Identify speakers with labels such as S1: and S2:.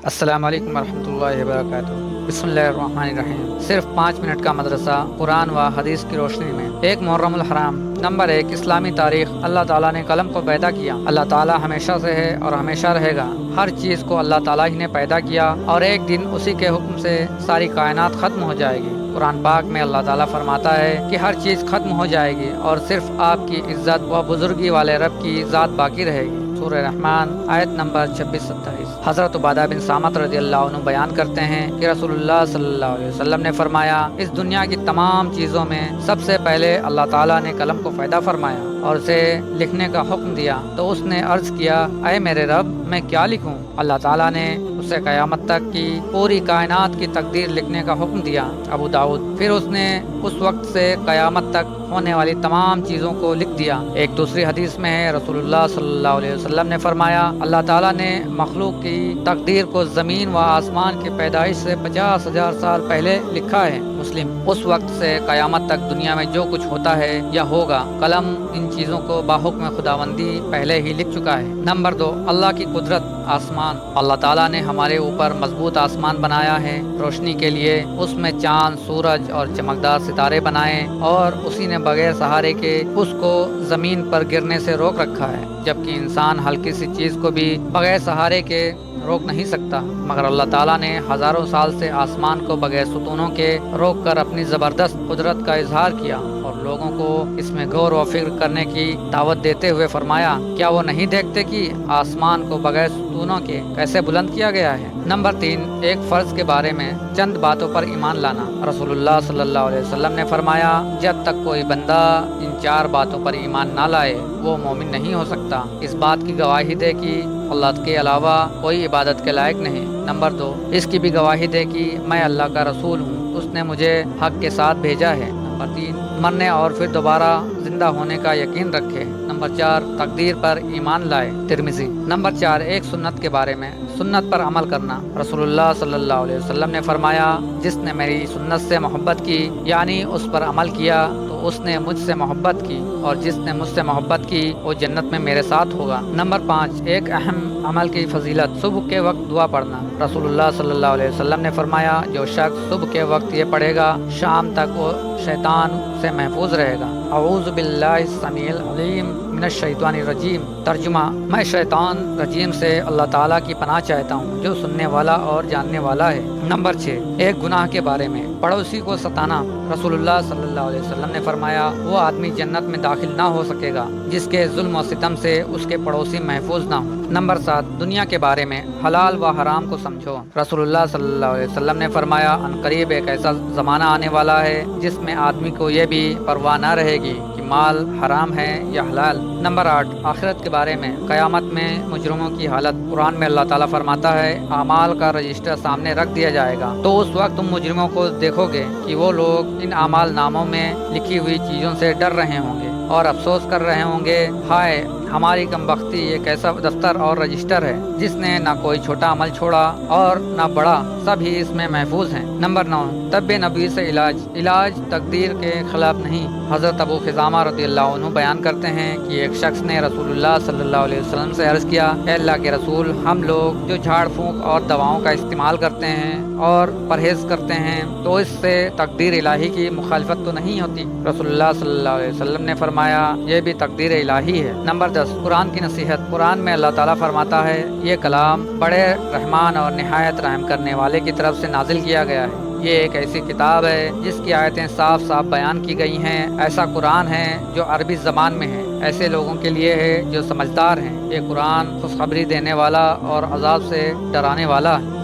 S1: السلام علیکم ورحمۃ اللہ وبرکاتہ۔ بسم اللہ الرحمن الرحیم۔ صرف 5 منٹ کا مدرسہ قرآن و حدیث کی روشنی میں۔ ایک محرم الحرام۔ نمبر 1، اسلامی تاریخ۔ اللہ تعالیٰ نے قلم کو پیدا کیا۔ اللہ تعالیٰ ہمیشہ سے ہے اور ہمیشہ رہے گا۔ ہر چیز کو اللہ تعالیٰ ہی نے پیدا کیا اور ایک دن اسی کے حکم سے ساری کائنات ختم ہو جائے گی۔ قرآن پاک میں اللہ تعالیٰ فرماتا ہے کہ ہر چیز ختم ہو جائے گی اور صرف آپ کی عزت و بزرگی والے رب کی ذات باقی رہے گی۔ سورہ رحمان آیت نمبر 26-27۔ حضرت عبادہ بن صامت رضی اللہ عنہ بیان کرتے ہیں کہ رسول اللہ صلی اللہ علیہ وسلم نے فرمایا، اس دنیا کی تمام چیزوں میں سب سے پہلے اللہ تعالیٰ نے قلم کو پیدا فرمایا اور اسے لکھنے کا حکم دیا تو اس نے عرض کیا، اے میرے رب، میں کیا لکھوں؟ اللہ تعالیٰ نے اسے قیامت تک کی پوری کائنات کی تقدیر لکھنے کا حکم دیا۔ ابو داؤد۔ پھر اس نے اس وقت سے قیامت تک ہونے والی تمام چیزوں کو لکھ دیا۔ ایک دوسری حدیث میں ہے، رسول اللہ صلی اللہ علیہ وسلم نے فرمایا، اللہ تعالیٰ نے مخلوق کی تقدیر کو زمین و آسمان کی پیدائش سے 50,000 سال پہلے لکھا ہے۔ مسلم۔ اس وقت سے قیامت تک دنیا میں جو کچھ ہوتا ہے یا ہوگا، قلم ان چیزوں کو باحکم خداوندی پہلے ہی لکھ چکا ہے۔ نمبر 2، اللہ کی قدرت۔ آسمان۔ اللہ تعالیٰ نے ہمارے اوپر مضبوط آسمان بنایا ہے روشنی کے لیے۔ اس میں چاند، سورج اور چمکدار ستارے بنائے اور اسی نے بغیر سہارے کے اس کو زمین پر گرنے سے روک رکھا ہے، جبکہ انسان ہلکی سی چیز کو بھی بغیر سہارے کے روک نہیں سکتا، مگر اللہ تعالیٰ نے ہزاروں سال سے آسمان کو بغیر ستونوں کے روک کر اپنی زبردست قدرت کا اظہار کیا اور لوگوں کو اس میں غور و فکر کرنے کی دعوت دیتے ہوئے فرمایا، کیا وہ نہیں دیکھتے کہ آسمان کو بغیر ستونوں کے کیسے بلند کیا گیا ہے؟ نمبر 3، ایک فرض کے بارے میں چند باتوں پر ایمان لانا۔ رسول اللہ صلی اللہ علیہ وسلم نے فرمایا، جب تک کوئی بندہ ان 4 باتوں پر ایمان نہ لائے وہ مومن نہیں ہو سکتا۔ اس بات کی گواہی دے کہ اللہ کے علاوہ کوئی عبادت کے لائق نہیں۔ نمبر 2، اس کی بھی گواہی دے کہ میں اللہ کا رسول ہوں، اس نے مجھے حق کے ساتھ بھیجا ہے۔ نمبر 3، مرنے اور پھر دوبارہ زندہ ہونے کا یقین رکھے۔ نمبر 4، تقدیر پر ایمان لائے۔ ترمذی۔ نمبر 4، ایک سنت کے بارے میں، سنت پر عمل کرنا۔ رسول اللہ صلی اللہ علیہ وسلم نے فرمایا، جس نے میری سنت سے محبت کی یعنی اس پر عمل کیا تو اس نے مجھ سے محبت کی، اور جس نے مجھ سے محبت کی وہ جنت میں میرے ساتھ ہوگا۔ نمبر 5، ایک اہم عمل کی فضیلت، صبح کے وقت دعا پڑھنا۔ رسول اللہ صلی اللہ علیہ وسلم نے فرمایا، جو شخص صبح کے وقت یہ پڑھے گا شام تک وہ شیطان سے محفوظ رہے گا۔ اعوذ باللہ السمیع العلیم من الشیطان الرجیم۔ ترجمہ، میں شیطان رجیم سے اللہ تعالیٰ کی پناہ چاہتا ہوں جو سننے والا اور جاننے والا ہے۔ نمبر 6، ایک گناہ کے بارے میں، پڑوسی کو ستانا۔ رسول اللہ صلی اللہ علیہ وسلم نے فرمایا، وہ آدمی جنت میں داخل نہ ہو سکے گا جس کے ظلم و ستم سے اس کے پڑوسی محفوظ نہ ہوں۔ نمبر 7، دنیا کے بارے میں، حلال و حرام کو سمجھو۔ رسول اللہ صلی اللہ علیہ وسلم نے فرمایا، عنقریب ایک ایسا زمانہ آنے والا ہے جس میں آدمی کو یہ بھی پرواہ نہ رہے گی کہ مال حرام ہے یا حلال۔ نمبر 8، آخرت کے بارے میں، قیامت میں مجرموں کی حالت۔ قرآن میں اللہ تعالیٰ فرماتا ہے، اعمال کا رجسٹر سامنے رکھ دیا جائے گا تو اس وقت تم مجرموں کو دیکھو گے کہ وہ لوگ ان اعمال ناموں میں لکھی ہوئی چیزوں سے ڈر رہے ہوں گے اور افسوس کر رہے ہوں گے، ہائے ہماری کم بختی، یہ کیسا دفتر اور رجسٹر ہے جس نے نہ کوئی چھوٹا عمل چھوڑا اور نہ بڑا، سب ہی اس میں محفوظ ہیں۔ نمبر 9، طب نبی سے علاج تقدیر کے خلاف نہیں۔ حضرت ابو خزامہ رضی اللہ عنہ بیان کرتے ہیں کہ ایک شخص نے رسول اللہ صلی اللہ علیہ وسلم سے عرض کیا، اے اللہ کے رسول، ہم لوگ جو جھاڑ پھونک اور دواؤں کا استعمال کرتے ہیں اور پرہیز کرتے ہیں تو اس سے تقدیر الہی کی مخالفت تو نہیں ہوتی؟ رسول اللہ صلی اللہ علیہ وسلم نے فرمایا، یہ بھی تقدیر الہی ہے۔ نمبر 10، قرآن کی نصیحت۔ قرآن میں اللہ تعالیٰ فرماتا ہے، یہ کلام بڑے رحمان اور نہایت رحم کرنے والے کی طرف سے نازل کیا گیا ہے۔ یہ ایک ایسی کتاب ہے جس کی آیتیں صاف صاف بیان کی گئی ہیں۔ ایسا قرآن ہے جو عربی زبان میں ہے، ایسے لوگوں کے لیے ہے جو سمجھدار ہیں۔ یہ قرآن خوشخبری دینے والا اور عذاب سے ڈرانے والا ہے۔